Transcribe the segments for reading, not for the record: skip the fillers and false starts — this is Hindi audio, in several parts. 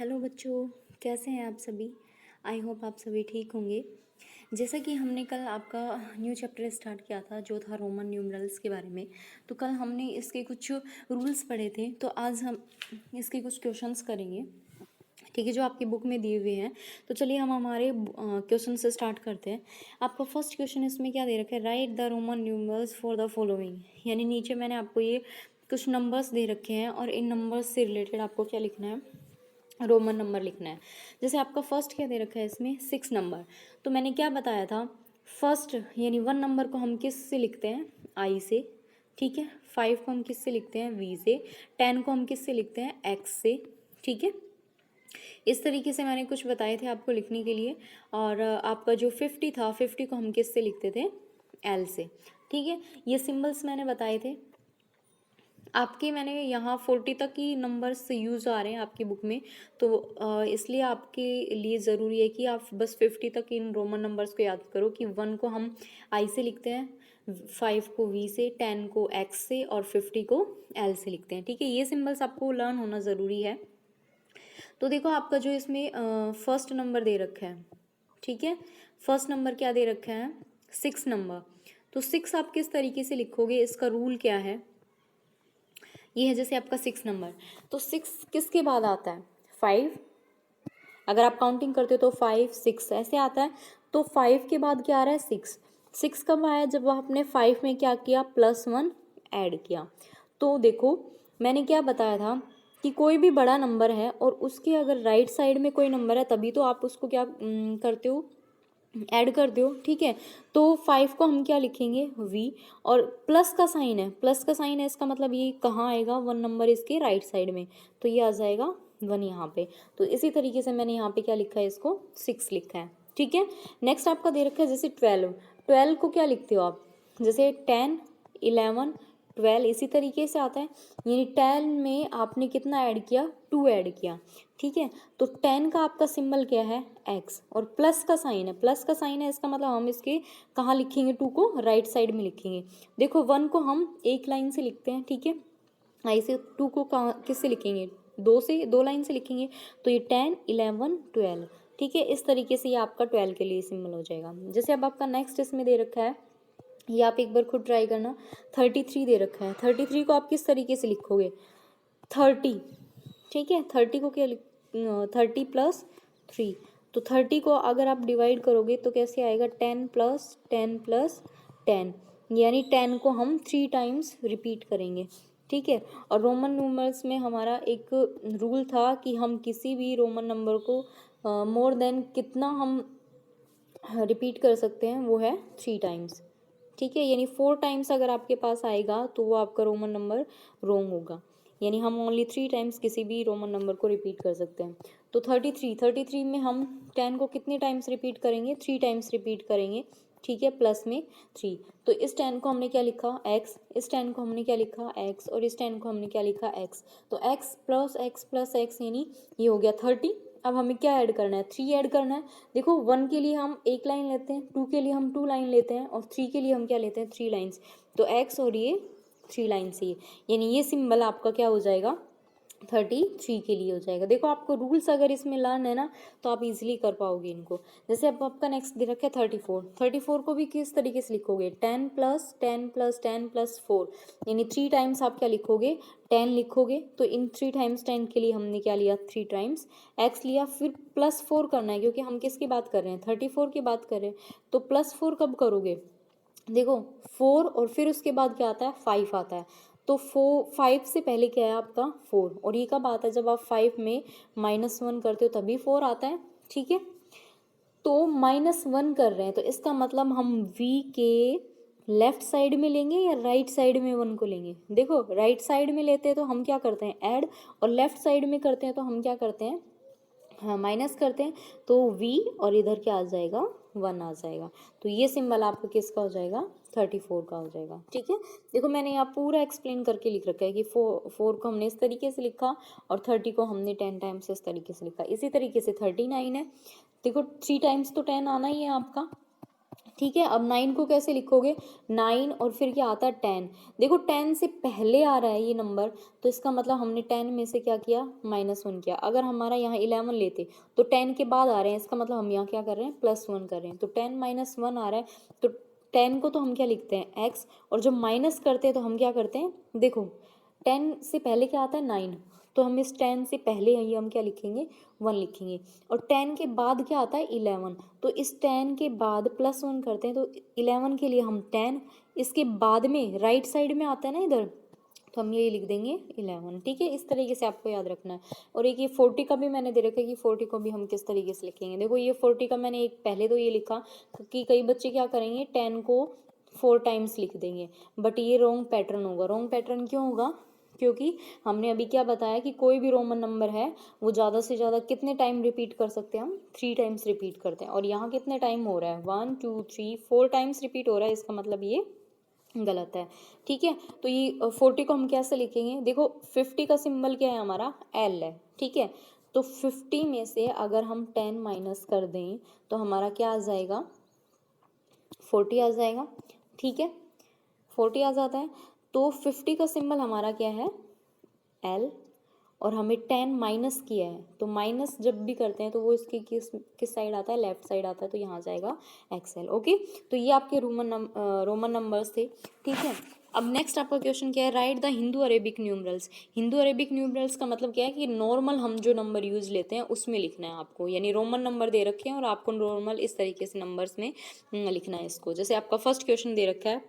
हेलो बच्चों, कैसे हैं आप सभी। आई होप आप सभी ठीक होंगे। जैसा कि हमने कल आपका न्यू चैप्टर स्टार्ट किया था जो था रोमन न्यूमरल्स के बारे में। तो कल हमने इसके कुछ रूल्स पढ़े थे, तो आज हम इसके कुछ क्वेश्चंस करेंगे, ठीक है, जो आपकी बुक में दिए हुए हैं। तो चलिए हम हमारे क्वेश्चन से स्टार्ट करते हैं। आपका फर्स्ट क्वेश्चन इसमें क्या दे रखा है, right the Roman numerals for the following. यानी नीचे मैंने आपको ये कुछ नंबर्स दे रखे हैं और इन नंबर्स से रिलेटेड आपको क्या लिखना है, रोमन नंबर लिखना है। जैसे आपका फर्स्ट क्या दे रखा है इसमें 6 नंबर। तो मैंने क्या बताया था, फर्स्ट यानी 1 नंबर को हम किस से लिखते हैं, आई से, ठीक है। 5 को हम किस से लिखते हैं, वी से। 10 को हम किस से लिखते हैं, एक्स से, ठीक है। इस तरीके से मैंने कुछ बताए थे आपको लिखने के लिए। और आपका जो 50 था, 50 को हम किस से लिखते थे, एल से, ठीक है। ये सिंबल्स मैंने बताए थे आपके। मैंने यहाँ 40 तक ही नंबर्स यूज़ आ रहे हैं आपकी बुक में, तो इसलिए आपके लिए ज़रूरी है कि आप बस 50 तक इन रोमन नंबर्स को याद करो कि 1 को हम आई से लिखते हैं, 5 को वी से, 10 को एक्स से और 50 को एल से लिखते हैं, ठीक है। ये सिंबल्स आपको लर्न होना ज़रूरी है। तो देखो आपका जो इसमें फर्स्ट नंबर दे रखा है, ठीक है। फर्स्ट नंबर क्या दे रखा है, 6 नंबर। तो 6 आप किस तरीके से लिखोगे, इसका रूल क्या है, ये है जैसे आपका 6 नंबर। तो 6 किसके बाद आता है, 5। अगर आप काउंटिंग करते हो तो 5 6 ऐसे आता है। तो 5 के बाद क्या आ रहा है, 6। 6 कब आया, जब आपने 5 में क्या किया, +1 ऐड किया। तो देखो मैंने क्या बताया था कि कोई भी बड़ा नंबर है और उसके अगर राइट साइड में कोई नंबर है तभी तो आप उसको क्या करते हो, ऐड कर दो, ठीक है। तो 5 को हम क्या लिखेंगे, वी, और प्लस का साइन है, प्लस का साइन है, इसका मतलब ये कहाँ आएगा, 1 नंबर इसके राइट साइड में, तो ये आ जाएगा 1 यहाँ पे। तो इसी तरीके से मैंने यहाँ पे क्या लिखा है, इसको 6 लिखा है, ठीक है। नेक्स्ट आपका दे रखा है जैसे 12। 12 को क्या लिखते हो आप, जैसे 10 11 12 इसी तरीके से आता है। यानी 10 में आपने कितना ऐड किया, 2 ऐड किया, ठीक है। तो 10 का आपका सिंबल क्या है, एक्स, और प्लस का साइन है, प्लस का साइन है, इसका मतलब हम इसके कहाँ लिखेंगे, 2 को राइट साइड में लिखेंगे। देखो 1 को हम एक लाइन से लिखते हैं, ठीक है। ऐसे 2 को कहाँ किससे लिखेंगे, 2 लाइन से लिखेंगे। तो ये 10 11 12, ठीक है। इस तरीके से ये आपका 12 के लिए सिंबल हो जाएगा। जैसे अब आपका नेक्स्ट इसमें दे रखा है, ये आप एक बार खुद ट्राई करना। 33 दे रखा है, 33 को आप किस तरीके से लिखोगे, 30, ठीक है। 30 को क्या 30 + 3। तो 30 को अगर आप डिवाइड करोगे तो कैसे आएगा, 10 + 10 + 10, यानी 10 को हम 3 टाइम्स रिपीट करेंगे, ठीक है। और रोमन नंबर्स में हमारा एक रूल था कि हम किसी भी रोमन नंबर को मोर देन कितना हम रिपीट कर सकते हैं, वो है 3 टाइम्स, ठीक है। यानी 4 टाइम्स अगर आपके पास आएगा तो वो आपका रोमन नंबर रोंग होगा। यानी हम ओनली 3 टाइम्स किसी भी रोमन नंबर को रिपीट कर सकते हैं। तो 33 में हम 10 को कितने टाइम्स रिपीट करेंगे, 3 टाइम्स रिपीट करेंगे, ठीक है, प्लस में 3। तो इस 10 को हमने क्या लिखा, एक्स, इस 10 को हमने क्या लिखा, एक्स, और इस 10 को हमने क्या लिखा, एक्स। तो x plus x plus x यानी ये हो गया 30। अब हमें क्या ऐड करना है, 3 ऐड करना है। देखो 1 के लिए हम 1 लाइन लेते हैं, 2 के लिए हम 2 लाइन लेते हैं, और 3 के लिए हम क्या लेते हैं, 3 लाइन्स। तो एक्स और ये 3 लाइन्स, ये यानी ये सिंबल आपका क्या हो जाएगा, 33 के लिए हो जाएगा। देखो आपको रूल्स अगर इसमें लर्न है ना तो आप इजीली कर पाओगे इनको। जैसे अब आपका नेक्स्ट दे रखा है 34। 34 को भी किस तरीके से लिखोगे, 10 + 10 + 10 + 4, यानी 3 टाइम्स आप क्या लिखोगे, 10 लिखोगे। तो इन 3 टाइम्स 10 के लिए हमने क्या लिया, 3 टाइम्स एक्स लिया, फिर +4 करना है क्योंकि हम किसकी बात कर रहे हैं, 34 की बात कर रहे हैं। तो +4 कब करोगे, देखो 4 और फिर उसके बाद क्या आता है, 5 आता है। तो 5 से पहले क्या है आपका 4, और ये कब आता है, जब आप 5 में -1 करते हो तभी 4 आता है, ठीक है। तो -1 कर रहे हैं तो इसका मतलब हम v के लेफ्ट साइड में लेंगे या राइट साइड में 1 को लेंगे। देखो राइट साइड में लेते हैं तो हम क्या करते हैं, ऐड, और लेफ्ट साइड में करते हैं तो हम क्या करते हैं, हाँ माइनस करते हैं। तो v और इधर क्या आ जाएगा, 1 आ जाएगा। तो ये सिंबल आपका किसका हो जाएगा, 34 का हो जाएगा, ठीक है। देखो मैंने यहाँ पूरा एक्सप्लेन करके लिख रखा है कि 4 को हमने इस तरीके से लिखा और 30 को हमने 10 टाइम्स इस तरीके से लिखा। इसी तरीके से 39 है, देखो 3 टाइम्स तो 10 आना ही है आपका, ठीक है। अब 9 को कैसे लिखोगे, 9 और फिर क्या आता है 10। देखो 10 से पहले आ रहा है ये नंबर, तो इसका मतलब हमने 10 में से क्या किया, -1 किया। अगर हमारा यहाँ 11 लेते तो 10 के बाद आ रहे हैं, इसका मतलब हम यहाँ क्या कर रहे हैं, +1 कर रहे हैं। तो 10 - 1 आ रहा है, तो 10 को तो हम क्या लिखते हैं x, और जब माइनस करते हैं तो हम क्या करते हैं, देखो 10 से पहले क्या आता है 9, तो हम इस 10 से पहले ये हम क्या लिखेंगे, 1 लिखेंगे। और 10 के बाद क्या आता है 11, तो इस 10 के बाद +1 करते हैं, तो 11 के लिए हम 10, इसके बाद में राइट साइड में आता है ना इधर, तो हम ये लिख देंगे 11। ठीक है, इस तरीके से आपको याद रखना है। और एक ये 40 का भी मैंने दे रखा है कि 40 को भी हम किस तरीके से लिखेंगे। देखो ये 40 का मैंने एक पहले तो ये लिखा, क्योंकि कई बच्चे क्या करेंगे 10 को 4 टाइम्स लिख देंगे, बट ये रॉन्ग पैटर्न होगा। रॉन्ग पैटर्न क्यों होगा, क्योंकि हमने अभी क्या बताया कि कोई भी रोमन नंबर है वो ज़्यादा से ज़्यादा कितने टाइम रिपीट कर सकते हैं, हम 3 टाइम्स रिपीट करते हैं। और यहाँ कितने टाइम हो रहा है, 1 2 3 4 टाइम्स रिपीट हो रहा है, इसका मतलब ये गलत है। ठीक है, तो ये 40 को हम कैसे लिखेंगे, देखो 50 का सिंबल क्या है हमारा, L है। ठीक है, तो 50 में से अगर हम 10 माइनस कर दें तो हमारा क्या आ जाएगा, 40 आ जाएगा। ठीक है, 40 आ जाता है। तो 50 का सिंबल हमारा क्या है, L, और हमें 10 माइनस किया है, तो माइनस जब भी करते हैं तो वो इसकी किस साइड आता है, लेफ्ट साइड आता है, तो यहाँ जाएगा XL। ओके, तो ये आपके रोमन नंबर्स थे। ठीक है, अब नेक्स्ट आपका क्वेश्चन क्या है, right the Hindu Arabic numerals. Hindu Arabic numerals का मतलब क्या है कि नॉर्मल हम जो नंबर यूज लेते हैं उसमें लिखना है आपको, यानी रोमन नंबर दे रखे हैं और आपको नॉर्मल इस तरीके से नंबर्स में लिखना है इसको। जैसे आपका फर्स्ट क्वेश्चन दे रखा है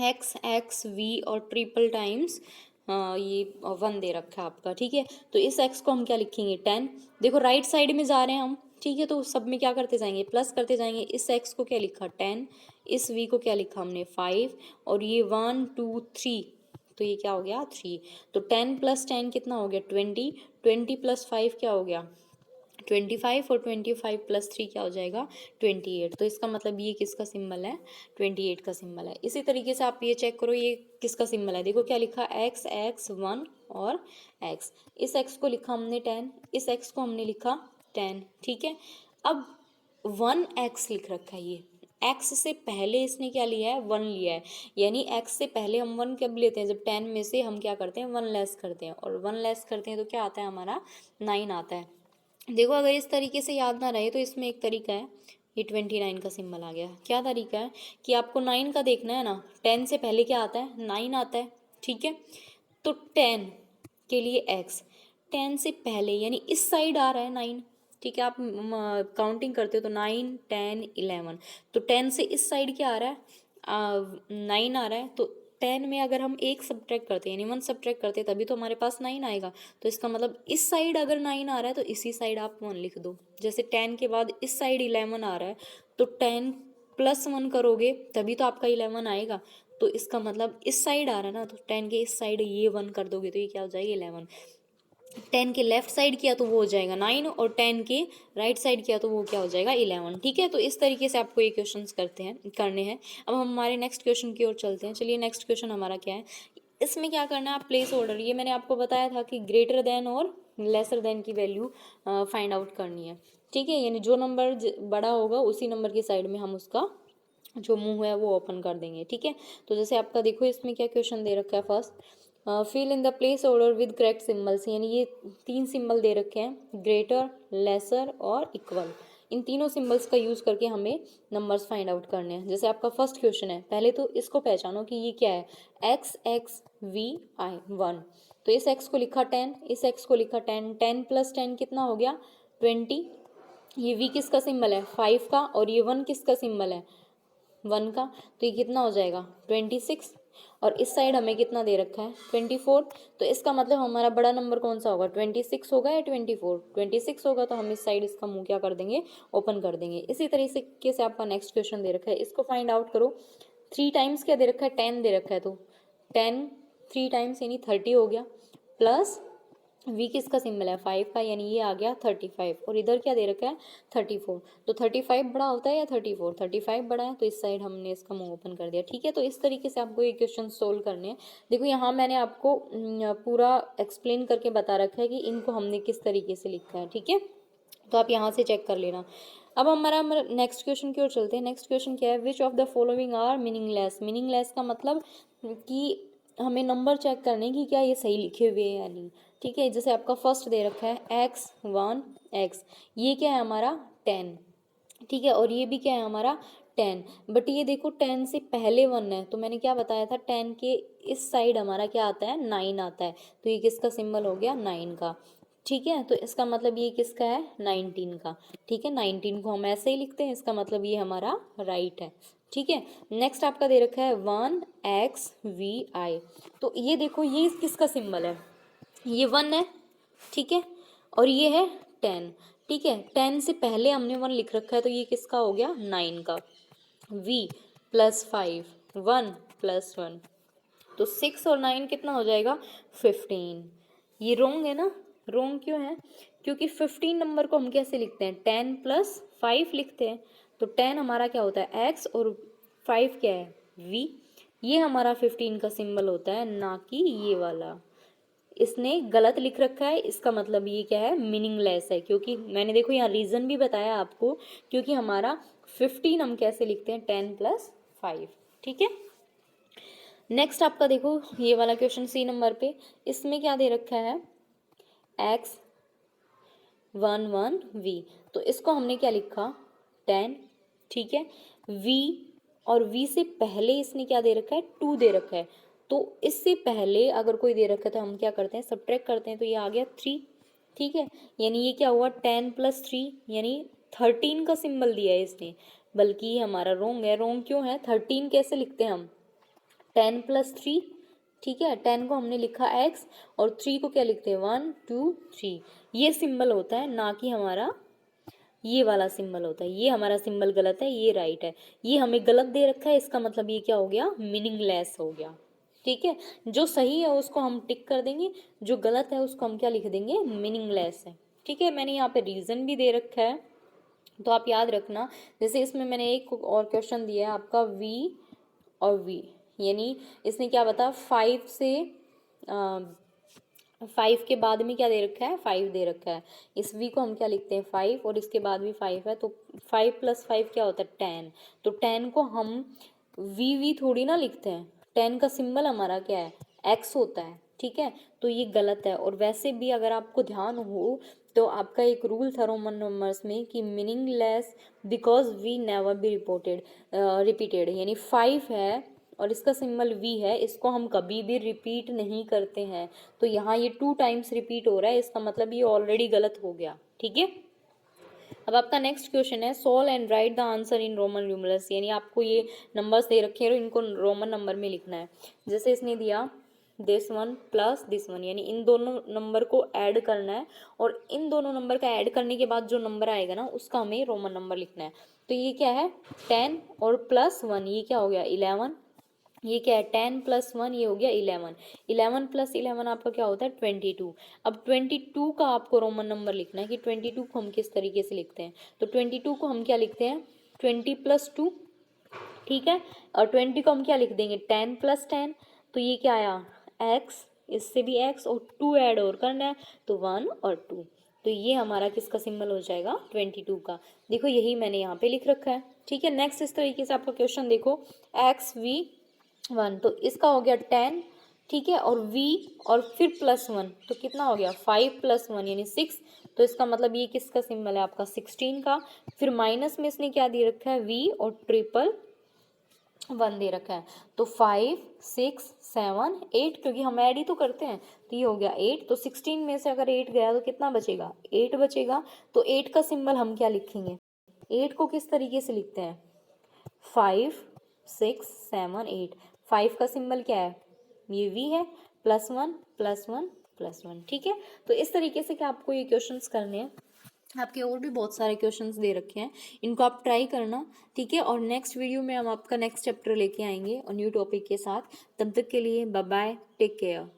x v और ट्रिपल टाइम्स ये 1 दे रखा है आपका। ठीक है, तो इस x को हम क्या लिखेंगे, 10। देखो राइट साइड में जा रहे हैं हम, ठीक है, तो सब में क्या करते जाएंगे, प्लस करते जाएंगे। इस x को क्या लिखा 10, इस v को क्या लिखा हमने 5, और ये 1 2 3, तो ये क्या हो गया 3। तो 10 + 10 कितना हो गया 20, 20 + 5 क्या हो गया 25, और 25 + 3 क्या हो जाएगा 28। तो इसका मतलब ये किसका सिंबल है, 28 का सिंबल है। इसी तरीके से आप ये चेक करो ये किसका सिंबल है, देखो क्या लिखा x 1 और x। इस x को लिखा हमने 10, इस x को हमने लिखा 10। ठीक है, अब 1x लिख रखा है, ये x से पहले इसने क्या लिया है 1 लिया है, यानी x से पहले हम 1 कब लेते हैं, जब 10 में से हम क्या करते हैं 1 लेस करते हैं, और 1 लेस करते हैं तो क्या आता है हमारा 9 आता है। देखो अगर इस तरीके से याद ना रहे तो इसमें एक तरीका है, ये 29 का सिंबल आ गया। क्या तरीका है कि आपको 9 का देखना है ना, 10 से पहले क्या आता है 9 आता है। ठीक है, तो 10 के लिए x, 10 से पहले यानी इस साइड आ रहा है 9। ठीक है, आप काउंटिंग करते हो तो 9 10 11, तो 10 से इस साइड क्या आ रहा है 9 आ रहा है। तो 10 में अगर हम एक सब्ट्रैक्ट करते हैं यानी 1 सब्ट्रैक्ट करते हैं तभी तो हमारे पास 9 आएगा। तो इसका मतलब इस साइड अगर 9 आ रहा है तो इसी साइड आप 1 लिख दो। जैसे 10 के बाद इस साइड 11 आ रहा है, तो 10 + 1 करोगे तभी तो आपका 11 आएगा। तो इसका मतलब इस साइड आ रहा है ना, तो 10 के इस साइड ये 1 कर दोगे तो ये क्या हो जाएगा 11। 10 के लेफ्ट साइड किया तो वो हो जाएगा 9, और 10 के राइट साइड किया तो वो क्या हो जाएगा 11। ठीक है, तो इस तरीके से आपको ये क्वेश्चंस करने हैं। अब हम हमारे नेक्स्ट क्वेश्चन की ओर चलते हैं। चलिए नेक्स्ट क्वेश्चन हमारा क्या है, इसमें क्या करना है, आप प्लेस ऑर्डर, ये मैंने आपको बताया था कि ग्रेटर देन और लेसर देन की वैल्यू फाइंड आउट करनी है। ठीक है, यानी जो नंबर बड़ा होगा उसी नंबर की साइड में हम उसका जो मुंह है वो ओपन कर देंगे। ठीक है, तो जैसे आपका देखो इसमें क्या क्वेश्चन दे रखा है, first fill in the place order with correct symbols, यानी ये 3 सिंबल दे रखे हैं, ग्रेटर, लेसर और इक्वल। इन तीनों सिंबल्स का यूज़ करके हमें नंबर्स फाइंड आउट करने हैं। जैसे आपका फर्स्ट क्वेश्चन है, पहले तो इसको पहचानो कि ये क्या है, x v i 1। तो इस x को लिखा 10, इस x को लिखा 10, 10 + 10 कितना हो गया 20। ये v किसका सिंबल है 5 का, और ये 1 किसका सिंबल है 1 का, तो ये कितना हो जाएगा 26। और इस साइड हमें कितना दे रखा है 24। तो इसका मतलब हमारा बड़ा नंबर कौन सा होगा 26 होगा या 24, 26 होगा, तो हम इस साइड इसका मुंह क्या कर देंगे ओपन कर देंगे। इसी तरीके से आपका नेक्स्ट क्वेश्चन दे रखा है, इसको फाइंड आउट करो। 3 टाइम्स क्या दे रखा है 10 दे रखा है, तो 10 3 टाइम्स यानी 30 हो गया, प्लस v किसका सिंबल है 5 का, यानी ये आ गया 35, और इधर क्या दे रखा है 34। तो 35 बड़ा होता है या 34, 35 बड़ा है, तो इस साइड हमने इसका मुंह ओपन कर दिया। ठीक है, तो इस तरीके से आपको ये क्वेश्चन सोल्व करने हैं। देखो यहाँ मैंने आपको पूरा एक्सप्लेन करके बता रखा है कि इनको हमने किस तरीके से लिखा है। ठीक है, तो आप यहाँ से चेक कर लेना। अब हमारा नेक्स्ट क्वेश्चन की ओर चलते हैं। नेक्स्ट क्वेश्चन क्या है, which of the following are meaningless. Meaningless का मतलब कि हमें नंबर चेक करने की क्या ये सही लिखे हुए हैं या नहीं। ठीक है, जैसे आपका फर्स्ट दे रखा है x1x, ये क्या है हमारा 10। ठीक है, और ये भी क्या है हमारा 10, बट ये देखो 10 से पहले 1 है, तो मैंने क्या बताया था 10 के इस साइड हमारा क्या आता है 9 आता है, तो ये किसका सिंबल हो गया 9 का। ठीक है, तो इसका मतलब ये किसका है 19 का। ठीक है, 19 को हम ऐसे ही लिखते हैं, इसका मतलब ये हमारा राइट है। ठीक है, नेक्स्ट आपका दे रखा है 1xvi, तो ये देखो ये किसका सिंबल है, ये 1 है। ठीक है, और ये है 10। ठीक है, 10 से पहले हमने 1 लिख रखा है, तो ये किसका हो गया 9 का। v प्लस 5, 1 प्लस 1, तो 6 और 9 कितना हो जाएगा 15। ये रोंग है ना, रोंग क्यों है, क्योंकि 15 नंबर को हम कैसे लिखते हैं 10 प्लस 5 लिखते हैं, तो 10 हमारा क्या होता है x और 5 क्या है v, ये हमारा 15 का सिंबल होता है, ना कि ये वाला। इसने गलत लिख रखा है, इसका मतलब ये क्या है मीनिंगलेस है, क्योंकि मैंने देखो यहाँ रीज़न भी बताया आपको, क्योंकि हमारा 15 हम कैसे लिखते हैं 10 प्लस 5। ठीक है, नेक्स्ट आपका देखो ये वाला क्वेश्चन सी नंबर पे, इसमें क्या दे रखा है x11v, तो इसको हमने क्या लिखा 10। ठीक है, v और v से पहले इसने क्या दे रखा है 2 दे रखा है, तो इससे पहले अगर कोई दे रखा है तो हम क्या करते हैं सब्ट्रैक्ट करते हैं, तो ये आ गया 3। ठीक है, यानी ये क्या हुआ 10 प्लस 3 यानी 13 का सिंबल दिया है इसने, बल्कि ये हमारा रोंग है। रोंग क्यों है, 13 कैसे लिखते हैं हम 10 प्लस 3। ठीक है, 10 को हमने लिखा x और 3 को क्या लिखते हैं 1 2 3, ये सिंबल होता है, ना कि हमारा ये वाला सिंबल होता है। ये हमारा सिंबल गलत है, ये राइट है। ये हमें गलत दे रखा है, इसका मतलब ये क्या हो गया मीनिंगलेस हो गया। ठीक है, जो सही है उसको हम टिक कर देंगे, जो गलत है उसको हम क्या लिख देंगे मीनिंगलेस है। ठीक है, मैंने यहाँ पे रीज़न भी दे रखा है, तो आप याद रखना। जैसे इसमें मैंने एक और क्वेश्चन दिया है आपका v और v, यानी इसने क्या बता 5 से 5 के बाद में क्या दे रखा है 5 दे रखा है, इस v को हम क्या लिखते हैं 5 और इसके बाद भी 5 है, तो 5 प्लस 5 क्या होता है 10, तो 10 को हम v थोड़ी ना लिखते हैं, 10 का सिंबल हमारा क्या है x होता है। ठीक है, तो ये गलत है। और वैसे भी अगर आपको ध्यान हो तो आपका एक रूल था रोमन नंबर्स में कि meaningless because we never be repeated, यानी 5 है और इसका सिंबल v है, इसको हम कभी भी रिपीट नहीं करते हैं, तो यहाँ ये 2 टाइम्स रिपीट हो रहा है, इसका मतलब ये ऑलरेडी गलत हो गया। ठीक है, अब आपका नेक्स्ट क्वेश्चन है solve and right the answer in Roman numerals, यानी आपको ये नंबर्स दे रखे हैं और इनको रोमन नंबर में लिखना है। जैसे इसने दिया this one plus this one, यानी इन दोनों नंबर को ऐड करना है, और इन दोनों नंबर का ऐड करने के बाद जो नंबर आएगा ना उसका हमें रोमन नंबर लिखना है। तो ये क्या है 10 और प्लस 1, ये क्या हो गया 11, ये क्या है 10 प्लस 1, ये हो गया 11, 11 प्लस 11 आपका क्या होता है 22। अब 22 का आपको रोमन नंबर लिखना है कि 22 को हम किस तरीके से लिखते हैं, तो 22 को हम क्या लिखते हैं 20 प्लस 2। ठीक है, और 20 को हम क्या लिख देंगे 10 प्लस 10, तो ये क्या आया x, इससे भी x और 2 ऐड और करना है, तो 1 और 2, तो ये हमारा किसका सिंबल हो जाएगा 22 का। देखो यही मैंने यहाँ पे लिख रखा है। ठीक है, नेक्स्ट इस तरीके से आपका क्वेश्चन देखो xv1, तो इसका हो गया 10। ठीक है, और v और फिर प्लस 1, तो कितना हो गया 5 प्लस 1 यानी 6, तो इसका मतलब ये किसका सिंबल है आपका 16 का। फिर माइनस में इसने क्या दे रखा है v और ट्रिपल 1 दे रखा है, तो 5 6 7 8, क्योंकि हम ऐड ही तो करते हैं, तो ये हो गया 8, तो 16 में से अगर 8 गया तो कितना बचेगा 8 बचेगा। तो 8 का सिंबल हम क्या लिखेंगे, 8 को किस तरीके से लिखते हैं 5 6 7 8, 5 का सिंबल क्या है ये v है, प्लस 1 प्लस 1 प्लस 1। ठीक है, तो इस तरीके से क्या आपको ये क्वेश्चंस करने हैं। आपके और भी बहुत सारे क्वेश्चंस दे रखे हैं, इनको आप ट्राई करना। ठीक है, और नेक्स्ट वीडियो में हम आपका नेक्स्ट चैप्टर लेके आएंगे और न्यू टॉपिक के साथ। तब तक के लिए बाय बाय, टेक केयर।